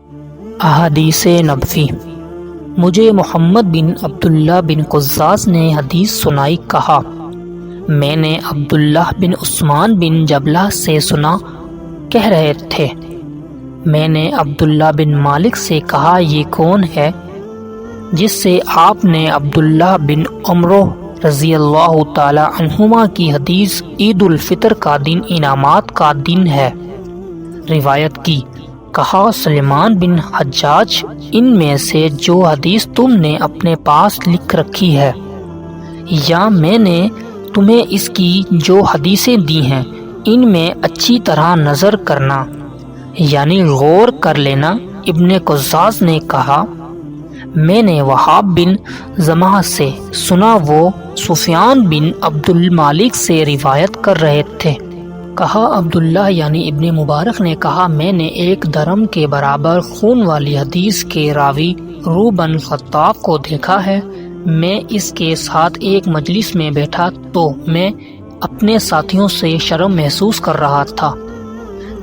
احادیث نبوی۔ مجھے محمد بن عبداللہ بن قزاز نے حدیث سنائی، کہا میں نے عبداللہ بن عثمان بن جبلہ سے سنا، کہہ رہے تھے میں نے عبداللہ بن مالک سے کہا یہ کون ہے جس سے آپ نے عبداللہ بن عمرو رضی اللہ تعالی عنہما کی حدیث عید الفطر کا دن انعامات کا دن ہے روایت کی۔ کہا سلیمان بن حجاج، ان میں سے جو حدیث تم نے اپنے پاس لکھ رکھی ہے یا میں نے تمہیں اس کی جو حدیثیں دی ہیں ان میں اچھی طرح نظر کرنا، یعنی غور کر لینا۔ ابن قزاز نے کہا میں نے وہاب بن زمعہ سے سنا، وہ سفیان بن عبد المالک سے روایت کر رہے تھے۔ کہا عبداللہ یعنی ابن مبارک نے کہا میں نے ایک درم کے برابر خون والی حدیث کے راوی روح بن خطاب کو دیکھا ہے۔ میں اس کے ساتھ ایک مجلس میں بیٹھا تو میں اپنے ساتھیوں سے شرم محسوس کر رہا تھا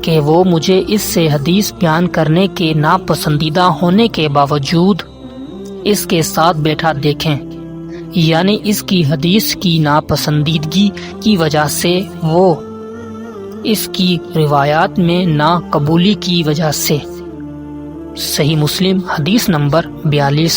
کہ وہ مجھے اس سے حدیث بیان کرنے کے ناپسندیدہ ہونے کے باوجود اس کے ساتھ بیٹھا دیکھیں، یعنی اس کی حدیث کی ناپسندیدگی کی وجہ سے، وہ اس کی روایات میں ناقبولی کی وجہ سے۔ صحیح مسلم حدیث نمبر 42۔